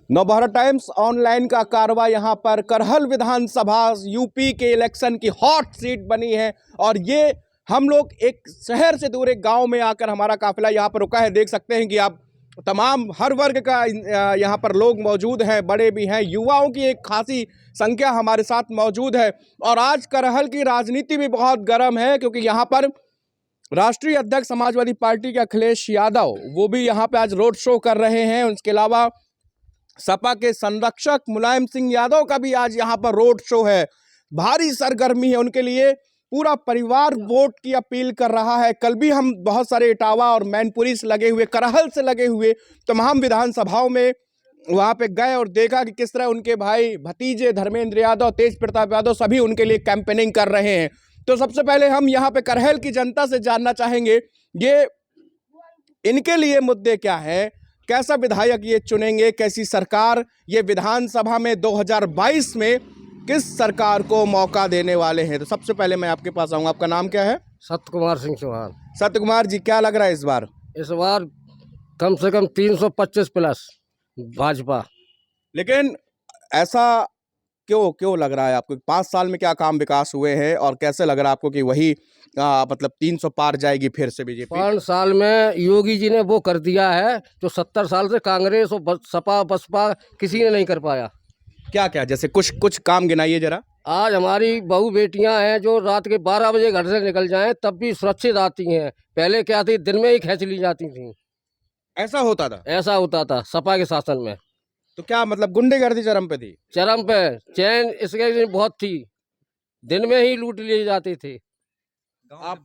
Navbharat times online का कारवा यहाँ पर करहल विधानसभा यूपी के इलेक्शन की हॉट सीट बनी है। और ये हम लोग एक शहर से दूर एक गांव में आकर हमारा काफिला यहाँ पर रुका है। देख सकते हैं कि आप तमाम हर वर्ग का यहाँ पर लोग मौजूद हैं, बड़े भी हैं, युवाओं की एक खासी संख्या हमारे साथ मौजूद है। और आज करहल की राजनीति भी बहुत गर्म है, क्योंकि यहाँ पर राष्ट्रीय अध्यक्ष समाजवादी पार्टी के अखिलेश यादव वो भी यहाँ पे आज रोड शो कर रहे हैं। उसके अलावा सपा के संरक्षक मुलायम सिंह यादव का भी आज यहाँ पर रोड शो है। भारी सरगर्मी है उनके लिए। पूरा परिवार वोट की अपील कर रहा है। कल भी हम बहुत सारे इटावा और मैनपुरी से लगे हुए, करहल से लगे हुए तमाम विधानसभाओं में वहाँ पे गए और देखा कि किस तरह उनके भाई भतीजे धर्मेंद्र यादव, तेज प्रताप यादव सभी उनके लिए कैंपेनिंग कर रहे हैं। तो सबसे पहले हम यहाँ पे करहल की जनता से जानना चाहेंगे ये इनके लिए मुद्दे क्या है, कैसा विधायक ये चुनेंगे, कैसी सरकार ये विधानसभा में 2022 में किस सरकार को मौका देने वाले हैं। तो सबसे पहले मैं आपके पास आऊँगा। आपका नाम क्या है? सत्य कुमार सिंह चौहान। सत्य कुमार जी, क्या लग रहा है इस बार? इस बार कम से कम 325 प्लस भाजपा। लेकिन ऐसा क्यों लग रहा है आपको? 5 साल में क्या काम विकास हुए हैं और कैसे लग रहा है आपको कि वही मतलब 300 पार जाएगी फिर से बीजेपी? 5 साल में योगी जी ने वो कर दिया है जो 70 साल से कांग्रेस और सपा बसपा किसी ने नहीं कर पाया। क्या क्या, जैसे कुछ काम गिनाइए जरा। आज हमारी बहू बेटियां हैं जो रात के 12 बजे घर से निकल जाएं तब भी सुरक्षित आती हैं। पहले क्या थी, दिन में ही खींच ली जाती थी। ऐसा होता था? ऐसा होता था सपा के शासन में। तो क्या मतलब गुंडेगर्दी चरम पे थी? चरम पे। चैन इसके बहुत थी, दिन में ही लूट लिए जाते थे। आप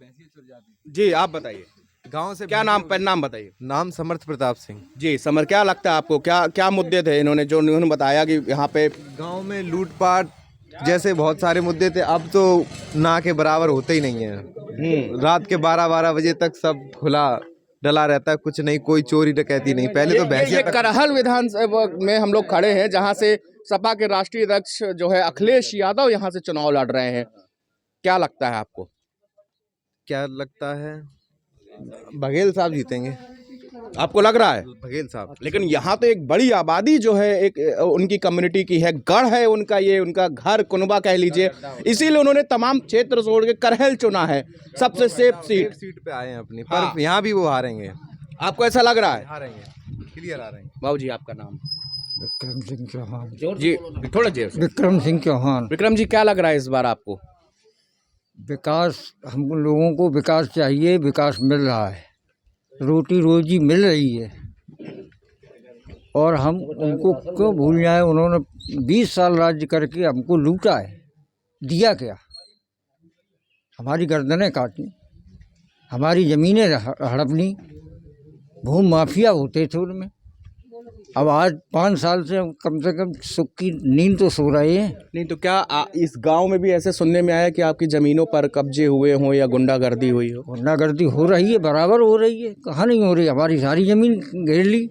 जी आप बताइए, गांव से क्या नाम बताइए। नाम समर्थ प्रताप सिंह। जी समर, क्या लगता है आपको, क्या मुद्दे थे इन्होंने बताया कि यहाँ पे गांव में लूटपाट जैसे बहुत सारे मुद्दे थे, अब तो ना के बराबर होते ही नहीं है। रात के 12-12 बजे तक सब खुला डला रहता है, कुछ नहीं, कोई चोरी डकैती नहीं। पहले तो ये करहल विधानसभा में हम लोग खड़े हैं जहाँ से सपा के राष्ट्रीय अध्यक्ष जो है अखिलेश यादव यहाँ से चुनाव लड़ रहे हैं। क्या लगता है आपको? क्या लगता है, बघेल साहब जीतेंगे। आपको लग रहा है? बघेल साहब। लेकिन यहाँ तो एक बड़ी आबादी जो है एक उनकी कम्युनिटी की है, गढ़ है उनका, ये उनका घर कुनबा कह लीजिए, इसीलिए उन्होंने तमाम क्षेत्र छोड़ के करहल चुना है, सबसे सेफ सीट पे आए हैं अपनी। पर यहाँ भी वो हारेंगे। आपको ऐसा लग रहा है? हारेंगे, क्लियर हारेंगे। बाबू जी आपका नाम? विक्रम सिंह चौहान। जी थोड़ा जी। विक्रम सिंह चौहान। विक्रम जी, क्या लग रहा है इस बार आपको? विकास, हम लोगों को विकास चाहिए, विकास मिल रहा है, रोटी रोजी मिल रही है, और हम उनको क्यों भूल जाए? उन्होंने 20 साल राज्य करके हमको लूटा है, दिया क्या? हमारी गर्दनें काटी, हमारी ज़मीनें हड़प ली, भूमि माफिया होते थे उनमें। अब आज 5 साल से कम सुख की नींद तो सो रहे हैं। नहीं तो क्या इस गांव में भी ऐसे सुनने में आया कि आपकी ज़मीनों पर कब्जे हुए हों या गुंडागर्दी हुई हो? गुंडागर्दी हो रही है, बराबर हो रही है, कहाँ नहीं हो रही? हमारी सारी ज़मीन घेर ली,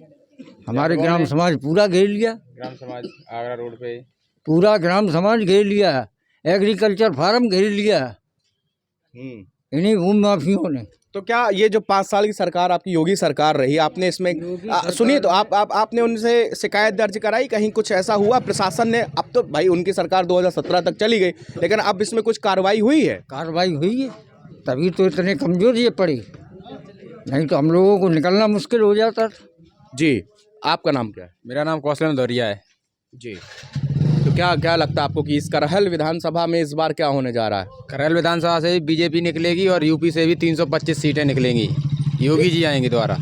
हमारे ग्राम समाज पूरा घेर लिया। ग्राम समाज आगरा रोड पे पूरा ग्राम समाज घेर लिया, एग्रीकल्चर फार्म घेर लिया इन्हीं भूमि माफियों ने। तो क्या ये जो 5 साल की सरकार आपकी योगी सरकार रही, आपने इसमें सुनिए तो आपने उनसे शिकायत दर्ज कराई? कहीं कुछ ऐसा हुआ प्रशासन ने? अब तो भाई उनकी सरकार 2017 तक चली गई, लेकिन अब इसमें कुछ कार्रवाई हुई है? कार्रवाई हुई है, तभी तो इतने कमजोर ये पड़े, नहीं तो हम लोगों को निकलना मुश्किल हो जाता था। जी आपका नाम क्या है? मेरा नाम कौशल दौरिया है। जी तो क्या लगता है आपको कि इस करहल विधानसभा में इस बार क्या होने जा रहा है? करहल विधानसभा से बीजेपी निकलेगी और यूपी से भी 325 सीटें निकलेंगी। योगी जी आएंगे दोबारा।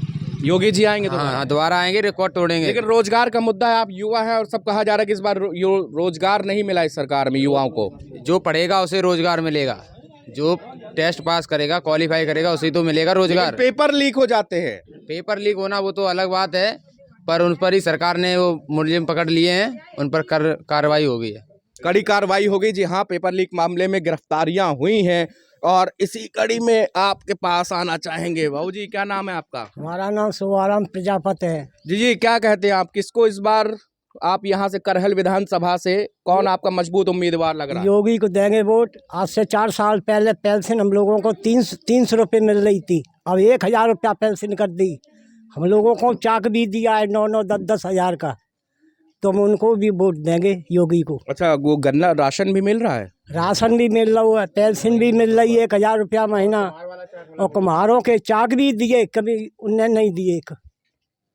योगी जी आएंगे तो? हाँ, दोबारा आएंगे, रिकॉर्ड तोड़ेंगे। लेकिन रोजगार का मुद्दा है, आप युवा हैं और सब कहा जा रहा है कि इस बार रोजगार नहीं मिला इस सरकार में युवाओं को। जो पढ़ेगा उसे रोजगार मिलेगा, जो टेस्ट पास करेगा, क्वालिफाई करेगा, उसी तो मिलेगा रोजगार। पेपर लीक हो जाते हैं। पेपर लीक होना वो तो अलग बात है, पर उन पर ही सरकार ने वो मुलजिम पकड़ लिए हैं, उन पर कार्रवाई हो गई है, कड़ी कार्रवाई हो गई। जी हाँ, पेपर लीक मामले में गिरफ्तारियां हुई हैं और इसी कड़ी में आपके पास आना चाहेंगे। भाऊ जी क्या नाम है आपका? हमारा नाम शुभाराम प्रजापति है। जी क्या कहते हैं आप, किसको इस बार आप यहाँ से करहल विधानसभा से कौन आपका मजबूत उम्मीदवार लग रहा है? योगी को देंगे वोट। आज से 4 साल पहले पेंशन हम लोगों को 300 रुपये मिल रही थी, अब 1000 रुपया पेंशन कर दी। हम लोगों को चाक भी दिया है 9-9, 10-10 हज़ार का। तो हम उनको भी वोट देंगे, योगी को। अच्छा, वो गन्ना राशन भी मिल रहा है? राशन भी मिल रहा है, पेंशन भी मिल रही है 1,000 रुपया महीना, और कुम्हारों के चाक भी दिए, कभी उन्हें नहीं दिए।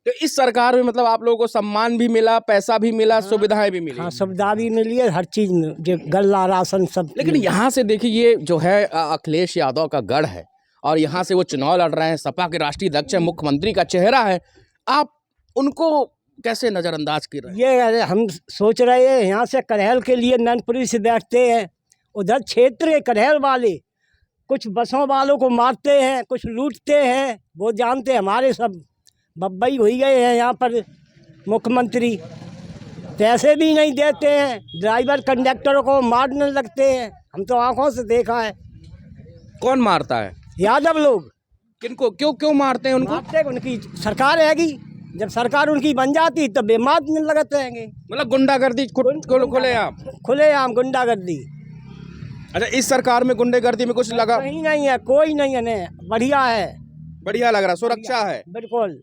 तो इस सरकार में मतलब आप लोगों को सम्मान भी मिला, पैसा भी मिला, सुविधाएं भी मिली? हाँ, सुविधा भी मिली है, हर चीज़ में, जो गल्ला राशन सब। लेकिन यहाँ से देखिए, ये जो है अखिलेश यादव का गढ़ है और यहाँ से वो चुनाव लड़ रहे हैं, सपा के राष्ट्रीय अध्यक्ष हैं, मुख्यमंत्री का चेहरा है, आप उनको कैसे नजरअंदाज कर रहे हैं? ये अरे हम सोच रहे हैं यहाँ से करहल के लिए मैनपुरी से बैठते हैं, उधर क्षेत्र के करहल वाले कुछ बसों वालों को मारते हैं, कुछ लूटते हैं, वो जानते हैं। हमारे सब बब्बई हो गए हैं यहाँ पर मुख्यमंत्री, पैसे भी नहीं देते हैं, ड्राइवर कंडक्टरों को मारने लगते हैं, हम तो आंखों से देखा है। कौन मारता है? यादव लोग। किनको? क्यों क्यों मारते हैं उनको? मारते, उनकी सरकार रहेगी, जब सरकार उनकी बन जाती तब बेमारने लगते रहेंगे। मतलब गुंडागर्दी खुलेआम? खुलेआम गुंडागर्दी। अच्छा, इस सरकार में गुंडागर्दी में कुछ लगा? कहीं नहीं है, कोई नहीं है, नहीं बढ़िया है, बढ़िया लग रहा, सुरक्षा है बिल्कुल,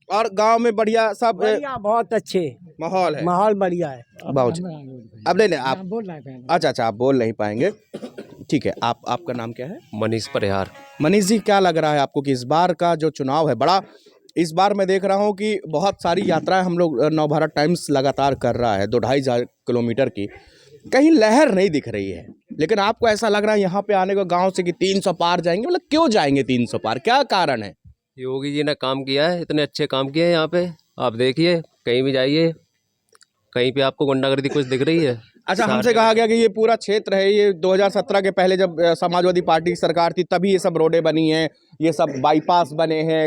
और गांव में बढ़िया सब बढ़िया, बहुत अच्छे माहौल है। माहौल बढ़िया है। बाबूजी, अब नहीं नहीं, आप अच्छा आप बोल नहीं पाएंगे, ठीक है। आपका नाम क्या है? मनीष परिहार। मनीष जी, क्या लग रहा है आपको कि इस बार का जो चुनाव है बड़ा, इस बार मैं देख रहा हूँ कि बहुत सारी यात्राएं हम लोग नवभारत टाइम्स लगातार कर रहा है, 2-2.5 किलोमीटर की, कहीं लहर नहीं दिख रही है, लेकिन आपको ऐसा लग रहा है यहाँ पे आने को गांव से कि 300 पार जाएंगे? मतलब क्यों जाएंगे 300 पार, क्या कारण है? योगी जी ने काम किया है, इतने अच्छे काम किए हैं यहाँ पे, आप देखिए कहीं भी जाइए, कहीं पे आपको गुंडागर्दी कुछ दिख रही है? अच्छा, हमसे कहा गया कि ये पूरा क्षेत्र है, ये 2017 के पहले जब समाजवादी पार्टी की सरकार थी तभी ये सब रोडें बनी हैं, ये सब बाईपास बने हैं,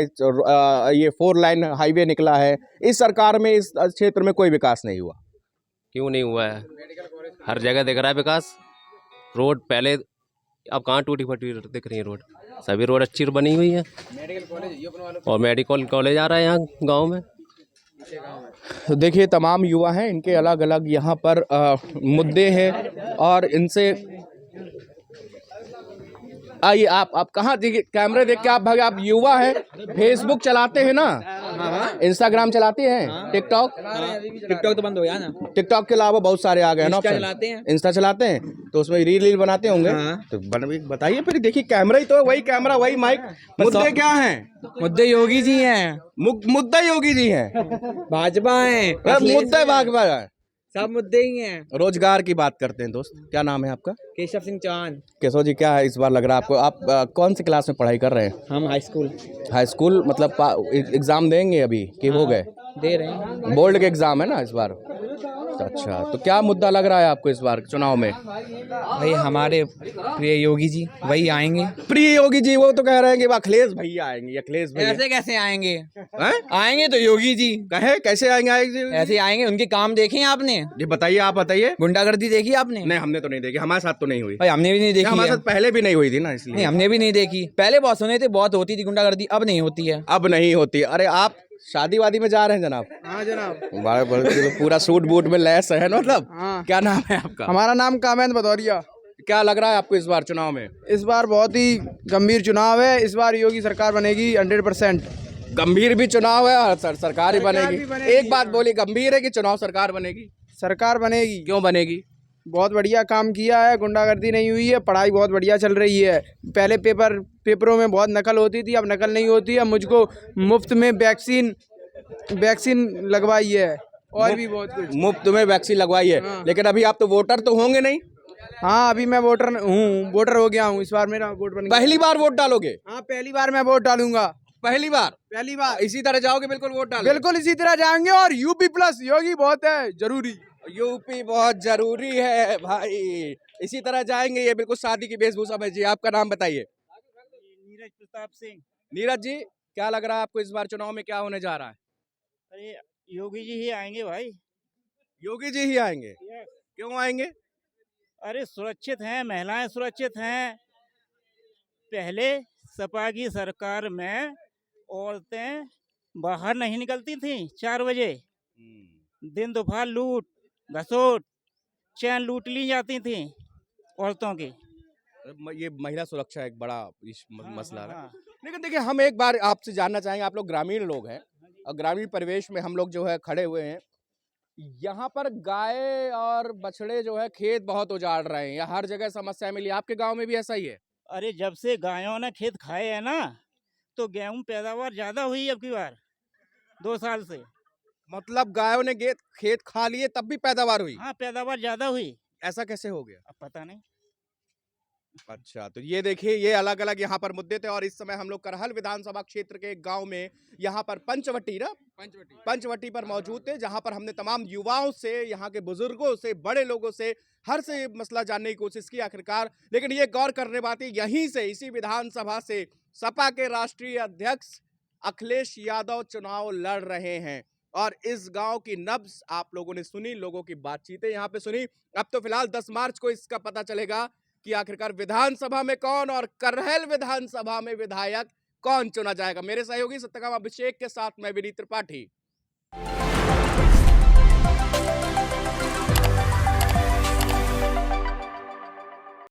ये 4 लाइन हाईवे निकला है। इस सरकार में इस क्षेत्र में कोई विकास नहीं हुआ। क्यों नहीं हुआ है? हर जगह दिख रहा है विकास। रोड पहले, अब कहाँ टूटी फटी दिख रही है रोड? सभी रोड अच्छी बनी हुई है, और मेडिकल कॉलेज आ रहा है यहाँ गाँव में। तो देखिए, तमाम युवा हैं, इनके अलग अलग यहाँ पर मुद्दे हैं और इनसे आइए। आप कहाँ देखिए, कैमरे देख के आप भागे, आप युवा हैं, फेसबुक चलाते हैं ना, इंस्टाग्राम चलाते हैं, टिकटॉक तो बंद हो गया ना। टिकटॉक के अलावा बहुत सारे आ गए ना, चलाते हैं, इंस्टा चलाते हैं, तो उसमें रील बनाते होंगे। तो बताइए फिर, देखिए कैमरा ही तो, वही कैमरा वही माइक, मुद्दे क्या हैं? मुद्दे योगी जी हैं, मुद्दा योगी जी हैं, भाजपा है, मुद्दा भाजपा है, सब मुद्दे ही हैं। रोजगार की बात करते हैं। दोस्त, क्या नाम है आपका? केशव सिंह चौहान। केशव जी, क्या है इस बार लग रहा है आपको? आप कौन सी क्लास में पढ़ाई कर रहे हैं? हम हाई स्कूल। हाई स्कूल मतलब एग्जाम देंगे अभी कि हो गए? दे रहे हैं, बोर्ड के एग्जाम है ना इस बार। अच्छा, तो क्या मुद्दा लग रहा है आपको इस बार चुनाव में? भाई हमारे प्रिय योगी जी वही आएंगे। प्रिय योगी जी, वो तो कह रहे हैं कि अखिलेश भैया आएंगे। अखिलेश भैया ऐसे कैसे आएंगे? हैं? आएंगे तो योगी जी। कहे कैसे आएंगे? ऐसे आएंगे, उनके काम देखे हैं आपने? जी बताइए, आप बताइए। गुंडागर्दी देखी आपने? नहीं, हमने तो नहीं देखी, हमारे साथ तो नहीं हुई। भाई हमने भी नहीं देखी हमारे है। साथ पहले भी नहीं हुई थी ना, इसलिए। नहीं, हमने भी नहीं देखी। पहले बहुत सुने थे, बहुत होती थी गुंडागर्दी, अब नहीं होती है। अब नहीं होती। अरे आप शादी वादी में जा रहे हैं जनाब? हाँ जनाब। बड़े पूरा सूट बूट में लैस है ना, मतलब। हाँ। क्या नाम है आपका? हमारा नाम कामैन भदौरिया। क्या लग रहा है आपको इस बार चुनाव में? इस बार बहुत ही गंभीर चुनाव है, इस बार योगी सरकार बनेगी 100%। गंभीर भी चुनाव है और सरकार ही बनेगी। एक बात बोली, गंभीर है कि चुनाव सरकार बनेगी? सरकार बनेगी। क्यों बनेगी? बहुत बढ़िया काम किया है, गुंडागर्दी नहीं हुई है, पढ़ाई बहुत बढ़िया चल रही है। पहले पेपरों में बहुत नकल होती थी, अब नकल नहीं होती है। मुझको मुफ्त में वैक्सीन लगवाई है, और भी बहुत कुछ। मुफ्त में वैक्सीन लगवाई है। हाँ। लेकिन अभी आप तो वोटर तो होंगे नहीं? हाँ, अभी मैं वोटर हूँ, वोटर हो गया हूँ। इस बार मेरा वोट बन गया। पहली बार वोट डालोगे? हाँ, पहली बार मैं वोट डालूंगा। पहली बार इसी तरह जाओगे? बिल्कुल वोट डाल? बिल्कुल इसी तरह जाएंगे। और यूपी प्लस योगी बहुत है जरूरी। यूपी बहुत जरूरी है भाई, इसी तरह जाएंगे। ये बिल्कुल शादी की वेशभूषा में। जी, आपका नाम बताइए? नीरज प्रताप सिंह। नीरज जी, क्या लग रहा है आपको इस बार चुनाव में क्या होने जा रहा है? अरे योगी जी ही आएंगे भाई। योगी जी ही आएंगे? क्यों आएंगे? अरे सुरक्षित हैं, महिलाएं सुरक्षित हैं। पहले सपा की सरकार में औरतें बाहर नहीं निकलती थीं 4 बजे। दिन दोपहर लूट घसोट चैन लूट ली जाती थी औरतों की। ये महिला सुरक्षा एक बड़ा मसला है। लेकिन देखिए, हम एक बार आपसे जानना चाहेंगे, आप लोग ग्रामीण लोग हैं और ग्रामीण परिवेश में हम लोग जो है खड़े हुए हैं, यहाँ पर गाय और बछड़े जो है खेत बहुत उजाड़ रहे हैं, या हर जगह समस्या मिली, आपके गांव में भी ऐसा ही है? अरे जब से गायों ने खेत खाए हैं ना, तो गेहूं पैदावार ज्यादा हुई अब की बार 2 साल से। मतलब गायों ने खेत खा लिए तब भी पैदावार हुई? हाँ, पैदावार ज्यादा हुई। ऐसा कैसे हो गया? अब पता नहीं। अच्छा, तो ये देखिए, ये अलग अलग यहाँ पर मुद्दे थे। और इस समय हम लोग करहल विधानसभा क्षेत्र के एक गांव में, यहाँ पर पंचवटी पर मौजूद थे, जहां पर हमने तमाम युवाओं से, यहाँ के बुजुर्गों से, बड़े लोगों से, हर से ये मसला जानने की कोशिश की आखिरकार। लेकिन ये गौर करने बात यहीं से, इसी विधानसभा से सपा के राष्ट्रीय अध्यक्ष अखिलेश यादव चुनाव लड़ रहे हैं। और इस गांव की नब्ज आप लोगों ने सुनी, लोगों की बातचीतें यहाँ पे सुनी। अब तो फिलहाल 10 मार्च को इसका पता चलेगा कि आखिरकार विधानसभा में कौन और करहल विधानसभा में विधायक कौन चुना जाएगा। मेरे सहयोगी सत्यकाम अभिषेक के साथ मैं विनीत त्रिपाठी।